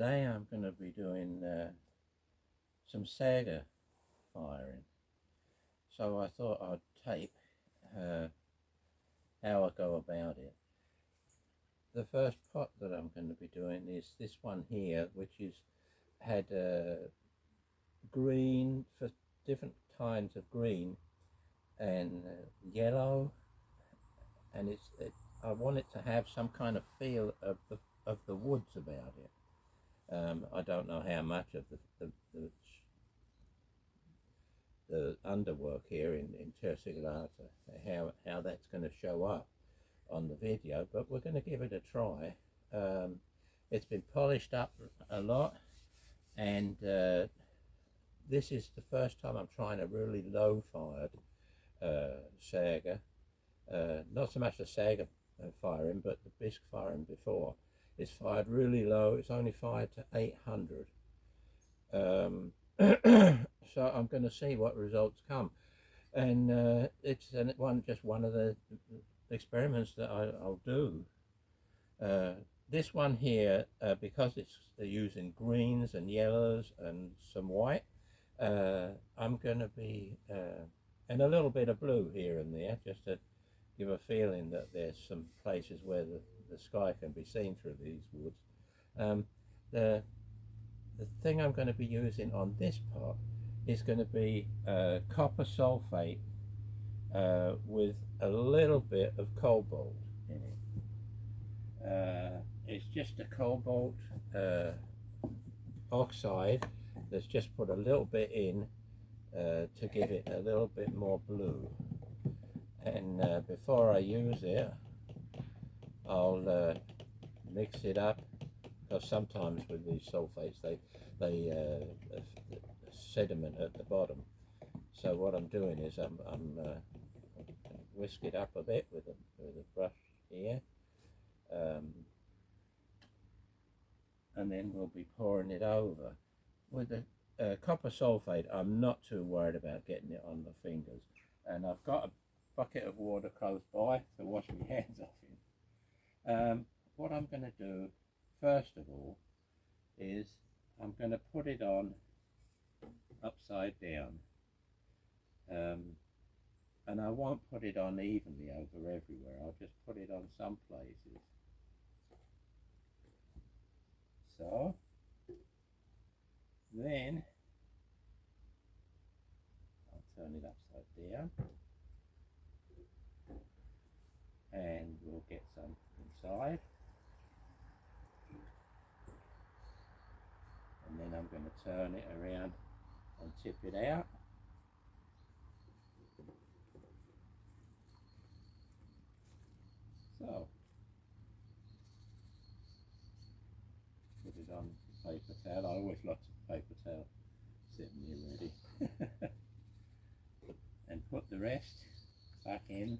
Today I'm going to be doing some saggar firing. So I thought I'd tape how I go about it. The first pot that I'm going to be doing is this one here, which is had green, for different kinds of green, and yellow, and I want it to have some kind of feel of the woods about it. I don't know how much of the underwork here in terciolata, how that's going to show up on the video, but we're going to give it a try. It's been polished up a lot, and this is the first time I'm trying a really low-fired saggar. Not so much the saggar firing, but the bisque firing before. It's fired really low. It's only fired to 800. So I'm going to see what results come, and it's just one of the experiments that I'll do. This one here, because they're using greens and yellows and some white, I'm going to be and a little bit of blue here and there, just to give a feeling that there's some places where the sky can be seen through these woods. The thing I'm going to be using on this pot is going to be copper sulfate with a little bit of cobalt in it. It's just a cobalt oxide that's just put a little bit in to give it a little bit more blue. And before I use it, I'll mix it up, because sometimes with these sulfates they sediment at the bottom. So what I'm doing is I'm whisk it up a bit with a brush here, and then we'll be pouring it over. With the copper sulfate, I'm not too worried about getting it on the fingers, and I've got a bucket of water close by to wash my hands off in. What I'm going to do first of all is I'm going to put it on upside down, and I won't put it on evenly over everywhere. I'll just put it on some places. So then I'll turn it upside down, and we'll get some inside, and then I'm going to turn it around and tip it out. So put it on paper towel. I always like a paper towel sitting here ready. And put the rest back in.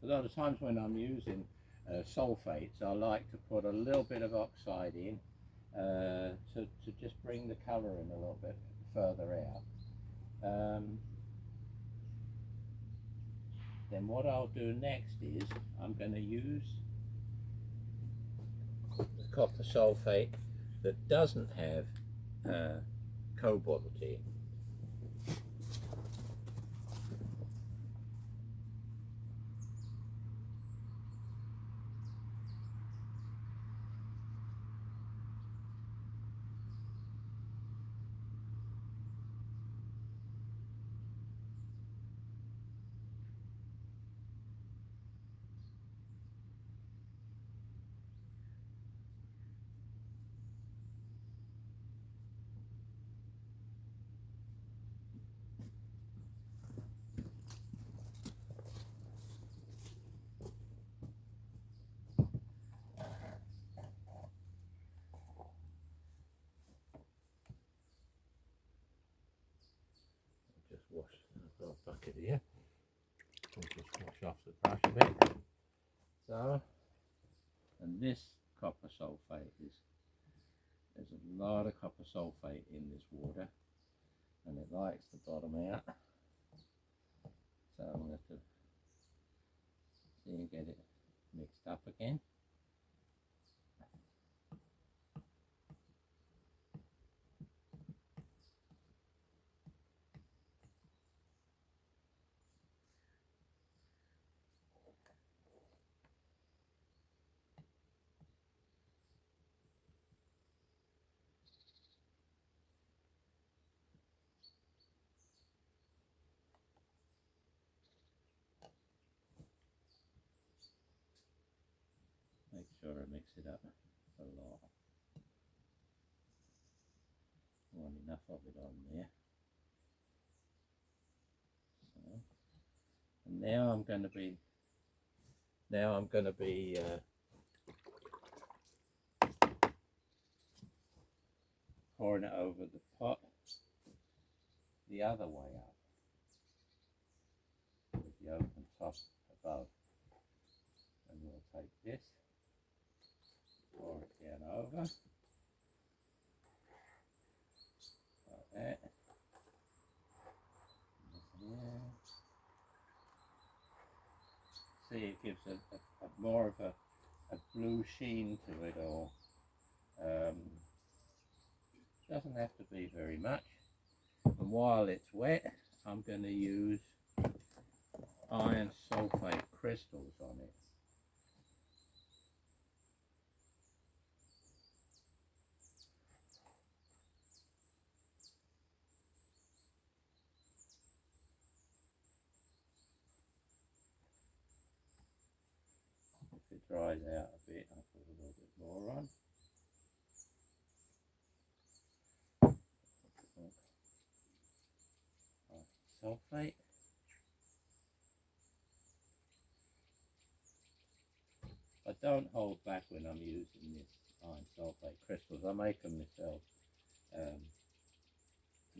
A lot of times when I'm using sulfates, I like to put a little bit of oxide in to just bring the colour in a little bit further out. Then what I'll do next is I'm going to use the copper sulfate that doesn't have cobalt in. Just wash, I've got a bucket here, I'll just wash off the brush a bit. So, and this copper sulfate there's a lot of copper sulfate in this water, and it likes the bottom out. So I'm going to you get it mixed up again. Make sure I mix it up a lot. I want enough of it on there. So, and now I'm going to be pouring it over the pot the other way up, with the open top above. And we'll take this, pour it down over, like that. See, it gives a more of a blue sheen to it, or doesn't have to be very much. And while it's wet, I'm going to use iron sulfate crystals on it. If it dries out a bit, I'll put a little bit more on. Sulfate. I don't hold back when I'm using this iron sulfate crystals. I make them myself. And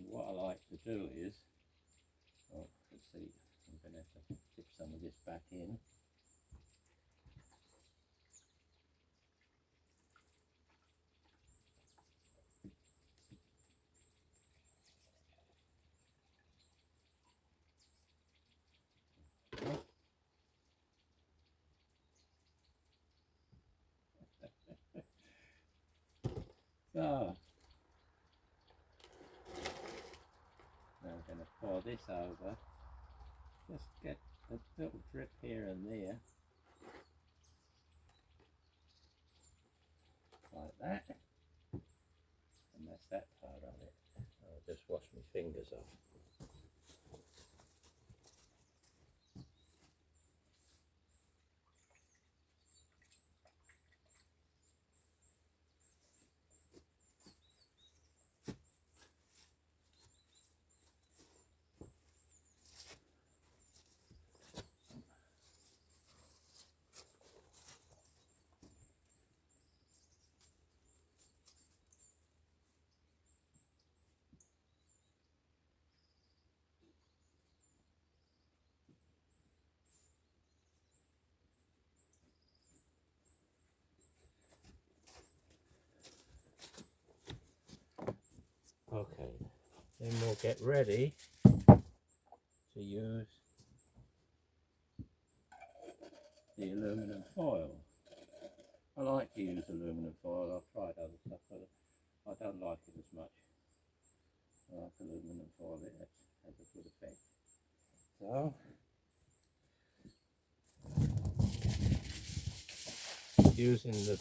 what I like to do is, oh, let's see, I'm going to have to tip some of this back in. So, now I'm going to pour this over, just get a little drip here and there, like that, and that's that part of it. I'll just wash my fingers off. Okay, then we'll get ready to use the aluminum foil. I like to use aluminum foil. I've tried other stuff, but I don't like it as much. I like aluminum foil, it has a good effect. So, using the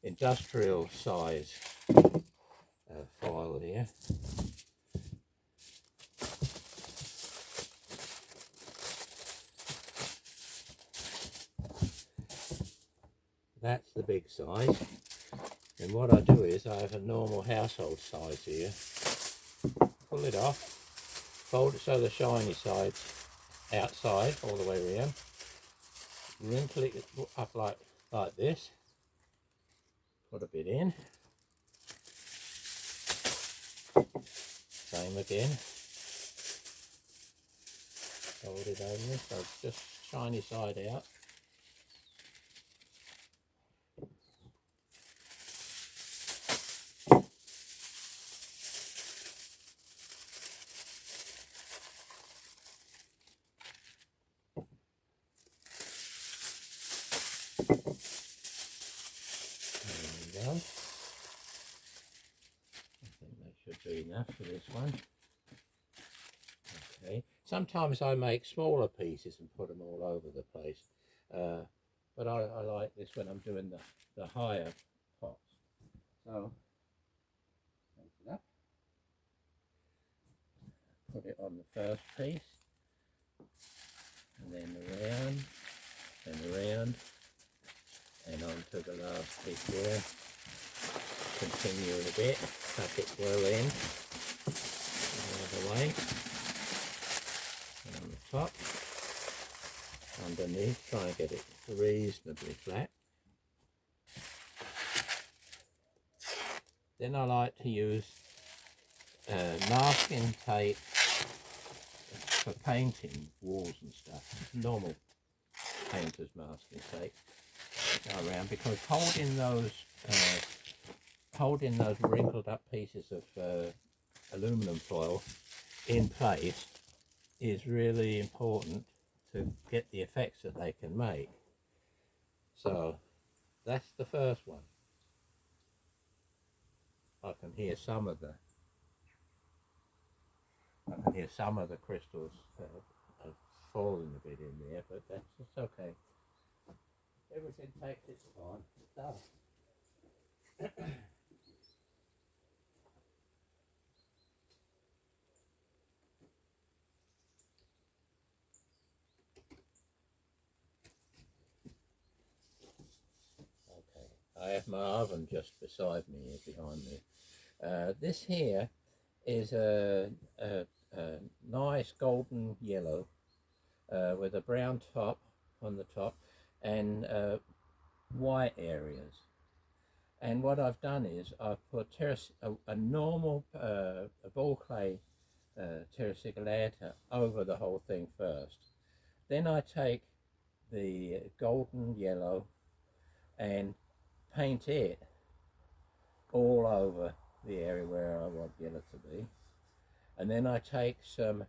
industrial size foil here. That's the big size, and what I do is I have a normal household size here. Pull it off, fold it so the shiny side's outside all the way around, wrinkle it up like this, put a bit in, same again, fold it over so it's just shiny side out. There we go. I think that should be enough for this one. Okay. Sometimes I make smaller pieces and put them all over the place, but I like this when I'm doing the higher pots. So take it up, put it on the first piece, and then around and around and onto the last piece there. Continue a bit, tuck it well in, the other way, and on the top, underneath, try and get it reasonably flat. Then I like to use masking tape for painting walls and stuff, normal painter's masking tape go around, because holding those wrinkled up pieces of aluminum foil in place is really important to get the effects that they can make. So that's the first one. I can hear some of the crystals have fallen a bit in there, but that's okay. Everything takes its time. It does. I have my oven just beside me here, behind me. This here is a nice golden yellow with a brown top on the top and white areas. And what I've done is I've put a normal a ball clay terracotta over the whole thing first. Then I take the golden yellow and paint it all over the area where I want yellow to be, and then I take some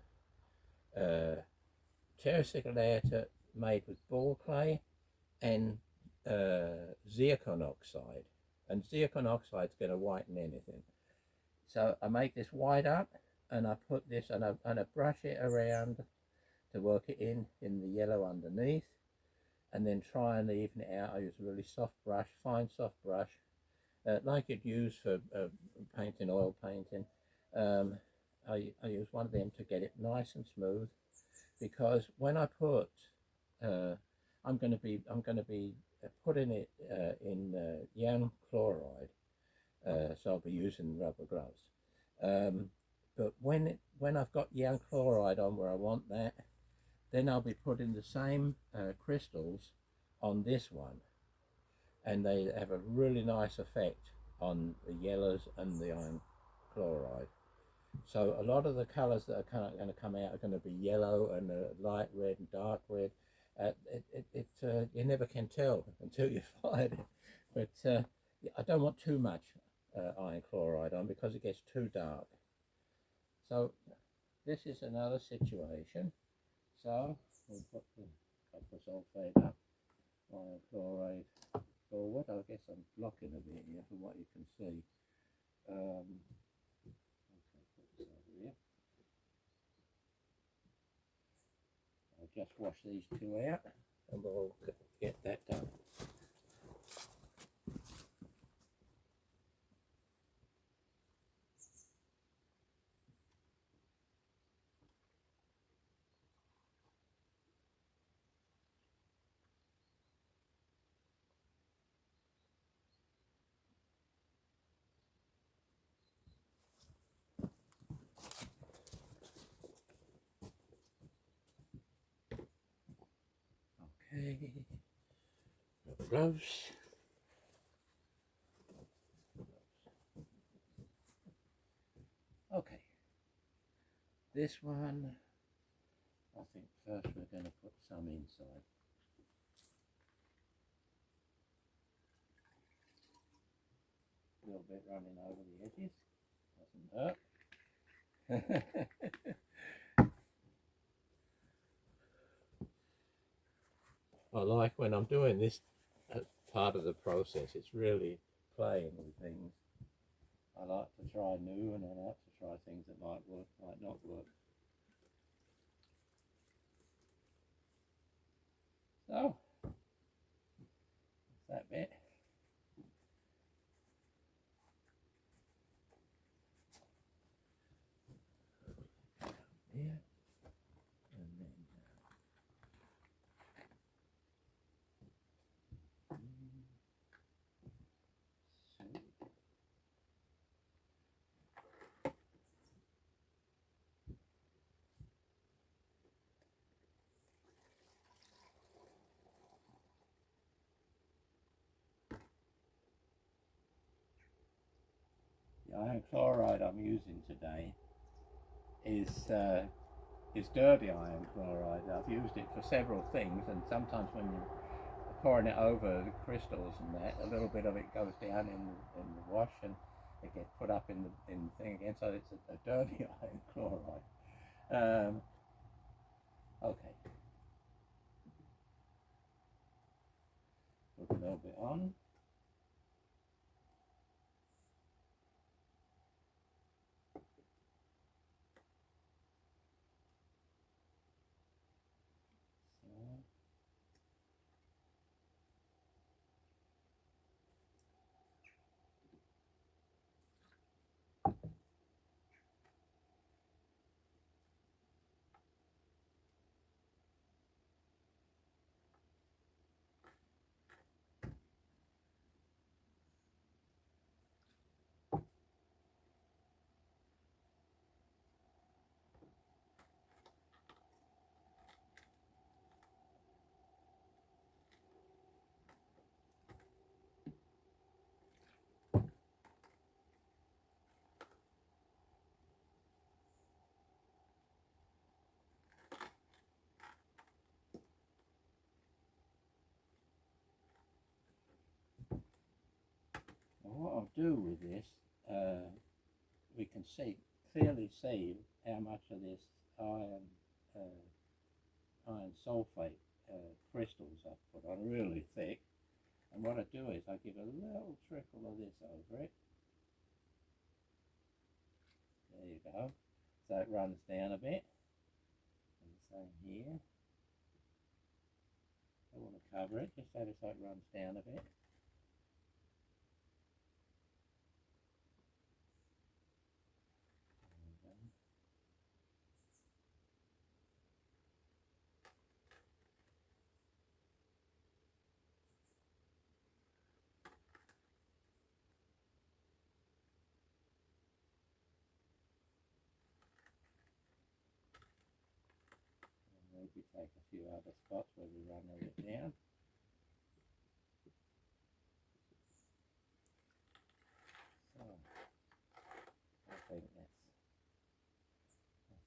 terracotta made with ball clay and zircon oxide, and zircon oxide is going to whiten anything. So I make this white up, and I put this and I brush it around to work it in the yellow underneath, and then try and even it out. I use a really soft brush, fine soft brush, like you'd use for painting, oil painting. I use one of them to get it nice and smooth, because when I put, I'm going to be putting it in yarn chloride, so I'll be using rubber gloves. But when I've got yarn chloride on where I want that, then I'll be putting the same crystals on this one, and they have a really nice effect on the yellows and the iron chloride. So a lot of the colours that are going to come out are going to be yellow and light red and dark red. You never can tell until you find it. But I don't want too much iron chloride on, because it gets too dark. So this is another situation. So we'll put the copper sulphate up, iron chloride forward. I guess I'm blocking a bit here from what you can see. Okay, put this over here. I'll just wash these two out and we'll get that done. Okay, rubber gloves. Okay, this one, I think first we're going to put some inside. A little bit running over the edges, doesn't hurt. I like when I'm doing this part of the process. It's really playing with things. I like to try new, and I like to try things that might work, might not work. So, that's that bit. Yeah. And then the iron chloride I'm using today is dirty iron chloride. I've used it for several things, and sometimes when you're pouring it over the crystals and that, a little bit of it goes down in the wash, and it gets put up in the thing again. So it's a dirty iron chloride. Okay, put a little bit on. What I'll do with this, we can clearly see how much of this iron sulfate crystals I've put on, really thick. And what I do is I give a little trickle of this over it. There you go. So it runs down a bit. And the same here. I want to cover it just so it runs down a bit. Maybe take a few other spots where we run a bit down. So I think that's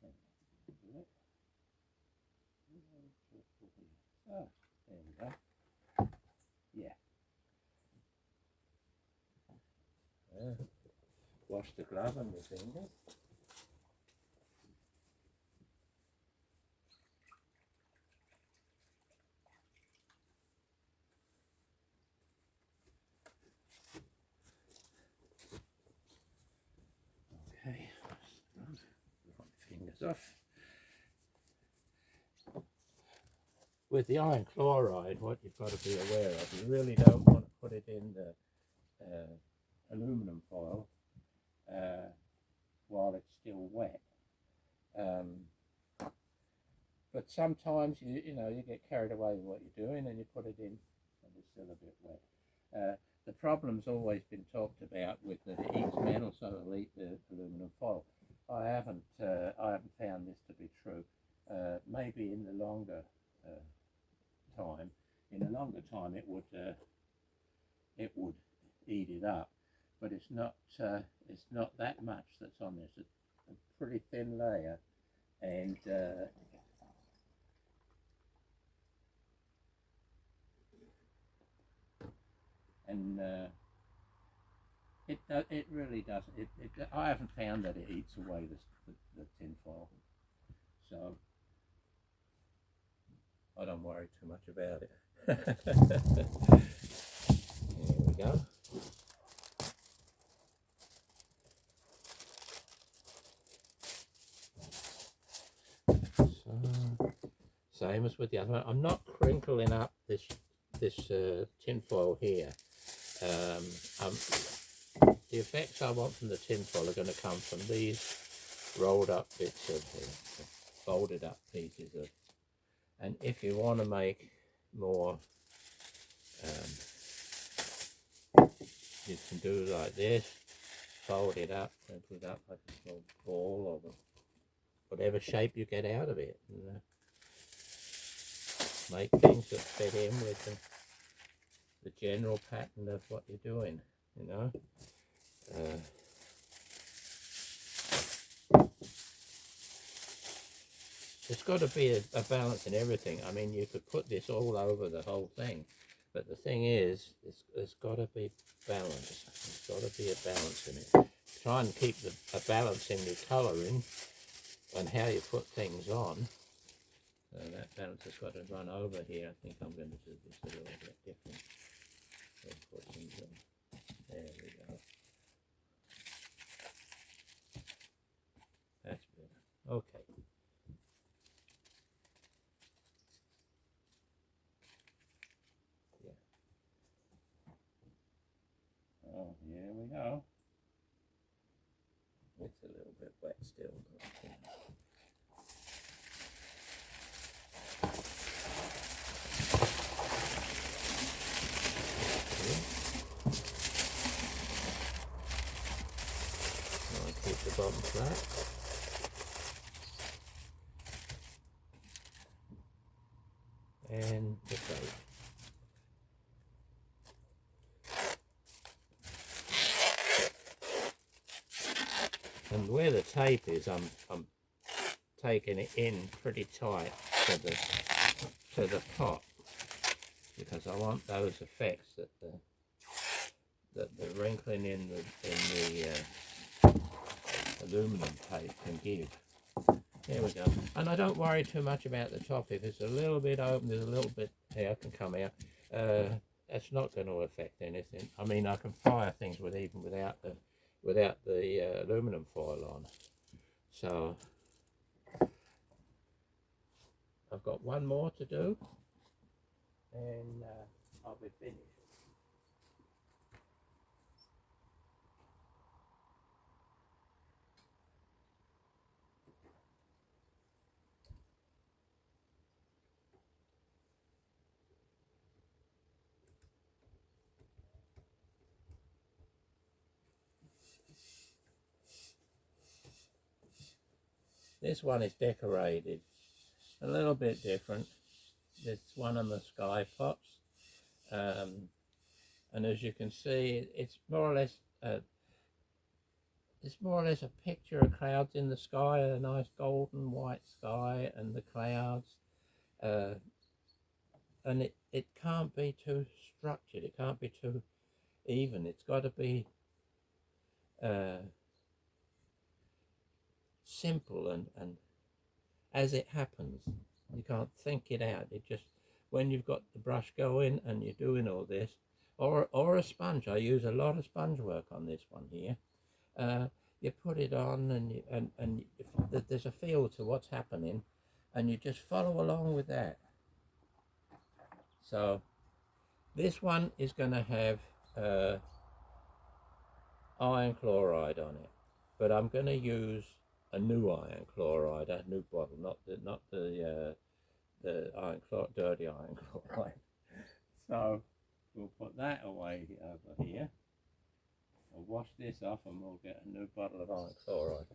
going to do it. So there we go. Yeah. Wash the glove on your fingers. Okay, my fingers off. With the iron chloride, what you've got to be aware of, you really don't want to put it in the aluminum foil while it's still wet. But sometimes you know you get carried away with what you're doing and you put it in and it's still a bit wet. The problem's always been talked about with that it eats metal, so it'll eat the aluminum foil. I haven't found this to be true. Maybe in the longer time, it would eat it up, but it's not that much that's on this. It's a pretty thin layer, and it really doesn't. I haven't found that it eats away the tin foil, so I don't worry too much about it. go. So, same as with the other one. I'm not crinkling up this tin foil here. The effects I want from the tin foil are going to come from these rolled up bits of folded up pieces of, and if you want to make more, you can do like this, fold it up and put it up like a small ball or whatever shape you get out of it, and make things that fit in with the general pattern of what you're doing, you know. There's got to be a balance in everything. I mean, you could put this all over the whole thing, but the thing is, there's got to be balance. There's got to be a balance in it. Try and keep a balance in your colouring and how you put things on. So that balance has got to run over here. I think I'm going to do this a little bit different. There we go. That's better. Okay. Yeah. Oh, here we go. It's a little bit wet still. Keep the bottom flat. And the tape. And where the tape is, I'm taking it in pretty tight to the pot, because I want those effects that the wrinkling in the aluminum tape can give. There we go. And I don't worry too much about the top. If it's a little bit open, there's a little bit hair can come out. That's not going to affect anything. I mean, I can fire things even without the aluminum foil on. So I've got one more to do, and I'll be finished. This one is decorated a little bit different. It's one of the sky pots, and as you can see, it's more or less a picture of clouds in the sky, a nice golden white sky and the clouds, and it can't be too structured, it can't be too even, it's got to be simple and as it happens. You can't think it out. It just, when you've got the brush going and you're doing all this, or a sponge. I use a lot of sponge work on this one here. You put it on, and there's a feel to what's happening, and you just follow along with that. So this one is going to have iron chloride on it, but I'm going to use a new iron chloride, a new bottle, not the dirty iron chloride. So we'll put that away over here. We'll wash this off and we'll get a new bottle of iron chloride.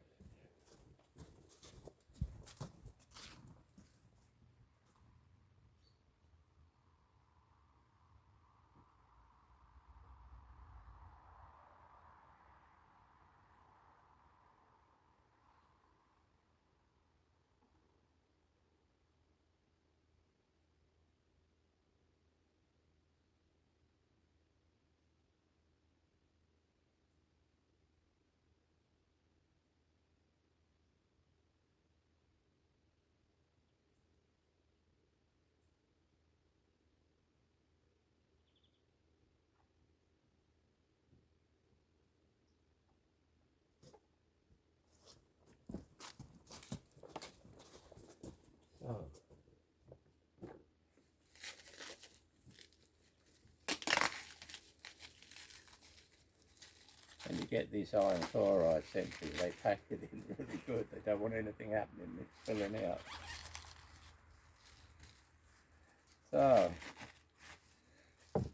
get this iron chloride sent to you, they pack it in really good. They don't want anything happening, it's spilling out. So,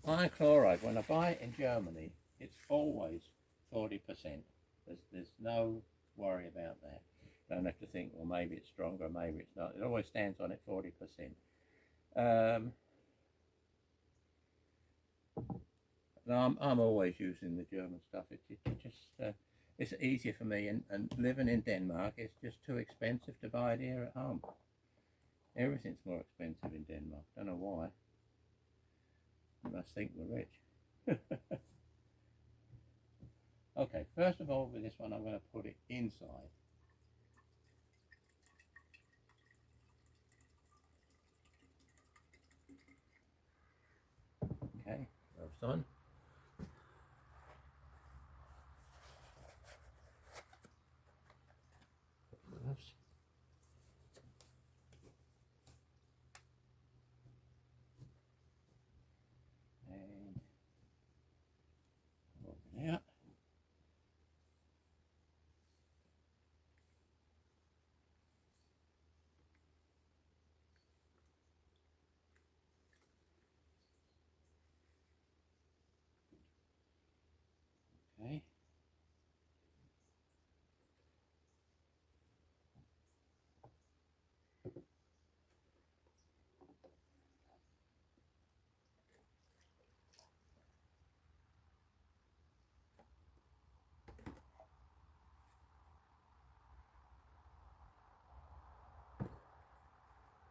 iron chloride, when I buy it in Germany, it's always 40%. There's no worry about that. Don't have to think, well, maybe it's stronger, maybe it's not. It always stands on at 40%. No, I'm always using the German stuff. It's easier for me, and living in Denmark, it's just too expensive to buy it here at home. Everything's more expensive in Denmark. Don't know why. You must think we're rich. Okay, first of all, with this one, I'm going to put it inside. Okay, gloves on. Gloves. And open out. Okay.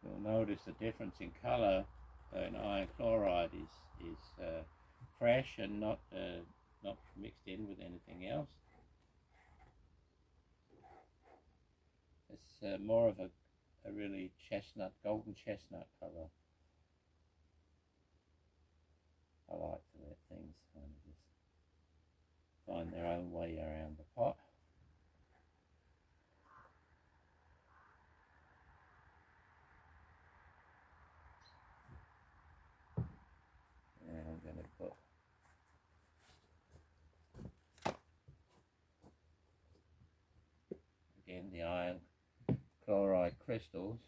You'll notice the difference in colour in iron chloride is fresh and not mixed in with anything else. It's more of a really golden chestnut colour. I like to let things kind of just find their own way around the pot. And I'm going to put again the iron chloride crystals.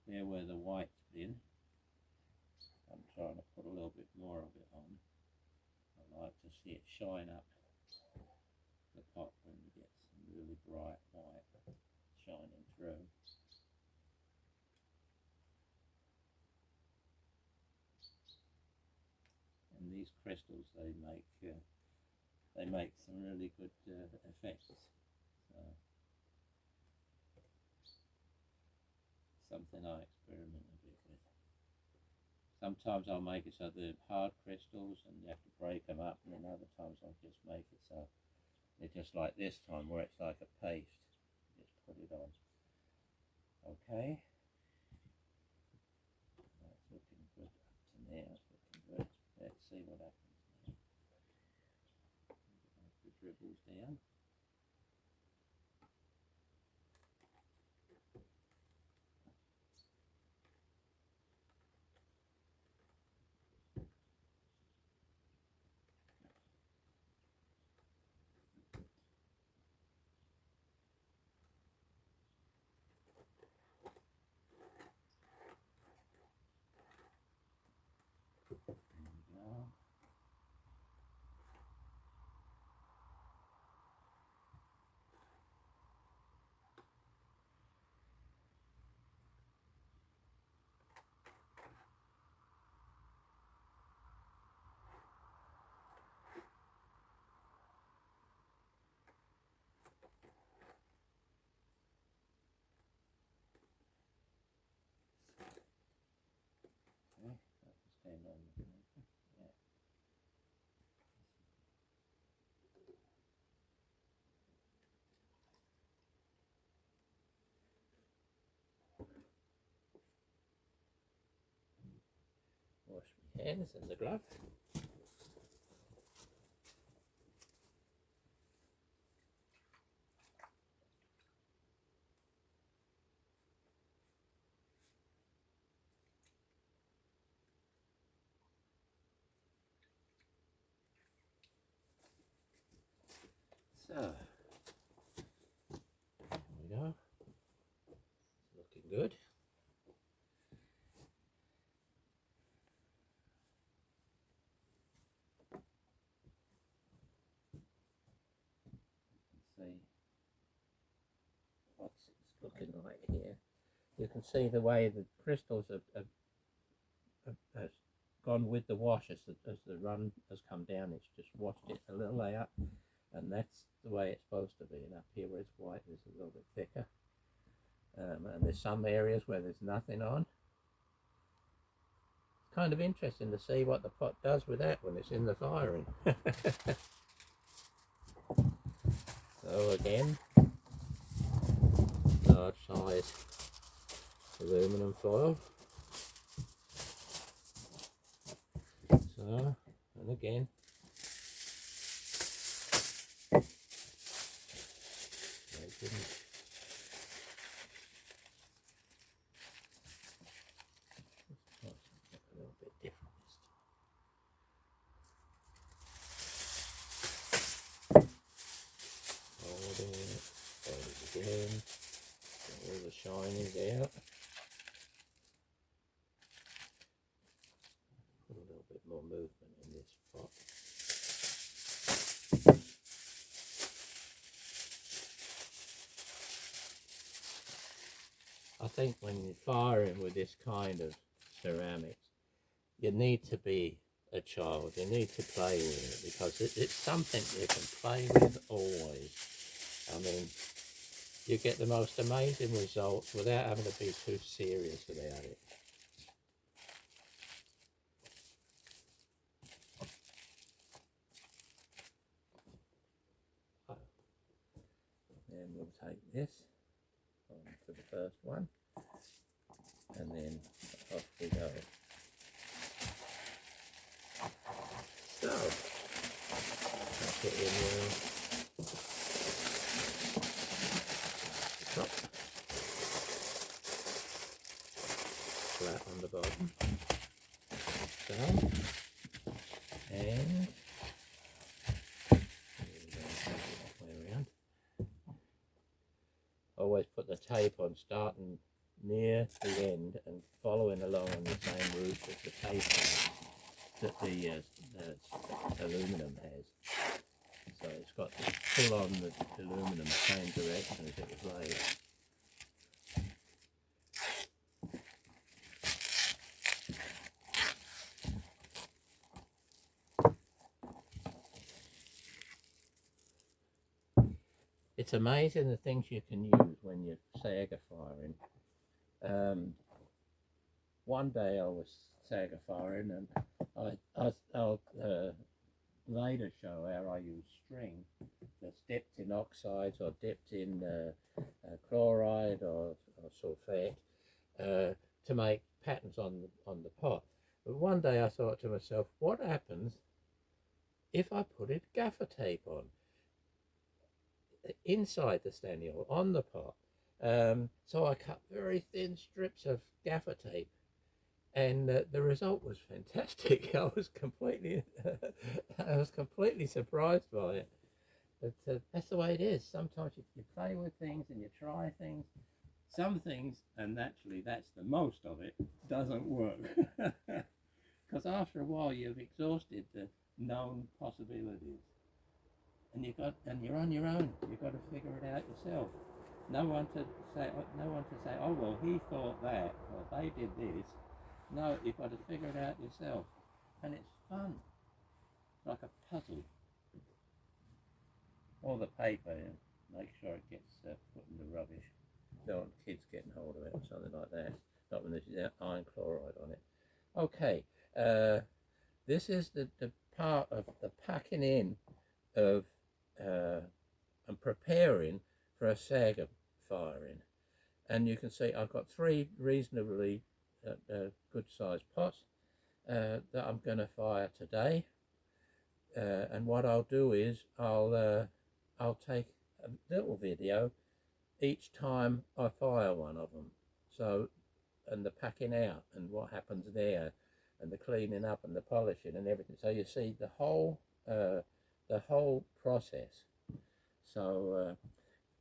There where the white's been, I'm trying to put a little bit more of it on. I like to see it shine up the pot when you get some really bright white shining through. And these crystals, they make some really good effects. So, something I experiment a bit with. Sometimes I'll make it so they're hard crystals and you have to break them up, and then other times I'll just make it so they're just like this time, where it's like a paste. Just put it on. Okay. That's looking good up to now. It's looking good. Let's see what happens now. The dribbles down. There we go. hands and the glove. So, there we go. It's looking good. See what's it's looking like here. You can see the way the crystals have gone with the wash as the run has come down. It's just washed it a little layer, and that's the way it's supposed to be. And up here where it's white, it's a little bit thicker. And there's some areas where there's nothing on. It's kind of interesting to see what the pot does with that when it's in the firing. So again, large size aluminum foil. So, and again, a little bit different this time. Fold it again, get all the shinings out. Put a little bit more movement in this pot. I think when you're firing with this kind of ceramics, you need to be a child. You need to play with it because it's something you can play with always. I mean, you get the most amazing results without having to be too serious about it. And we'll take this on to the first one, and then off we go. So, put in the top, flat on the bottom, so, and way around. Always put the tape on starting near the end and following along on the same route as the tape that the aluminum has. So it's got to pull on the aluminum the same direction as it was laid. It's amazing the things you can use when you're saggar firing. One day I was saggar firing, and I'll later show how I use string that's dipped in oxides or dipped in chloride or sulfate to make patterns on the pot. But one day I thought to myself, what happens if I put it gaffer tape on inside the stanniole on the pot? So I cut very thin strips of gaffer tape, and the result was fantastic. I was completely surprised by it. But that's the way it is. Sometimes you play with things and you try things. Some things, and naturally that's the most of it, doesn't work. Because after a while you've exhausted the known possibilities, and you're on your own. You've got to figure it out yourself. No one to say, oh well, he thought that, or they did this. No, you've got to figure it out yourself, and it's fun, like a puzzle. All the paper, make sure it gets put in the rubbish. Don't want kids getting hold of it or something like that. Not when there's iron chloride on it. Okay, this is the part of the packing in of and preparing for a saggar firing. And you can see I've got three reasonably good sized pots, that I'm going to fire today. And what I'll do is I'll take a little video each time I fire one of them. So, and the packing out and what happens there, and the cleaning up and the polishing and everything. So you see the whole process. So,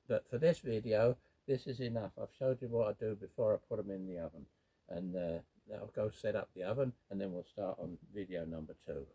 but for this video, this is enough. I've showed you what I do before I put them in the oven, and I'll go set up the oven, and then we'll start on video number 2.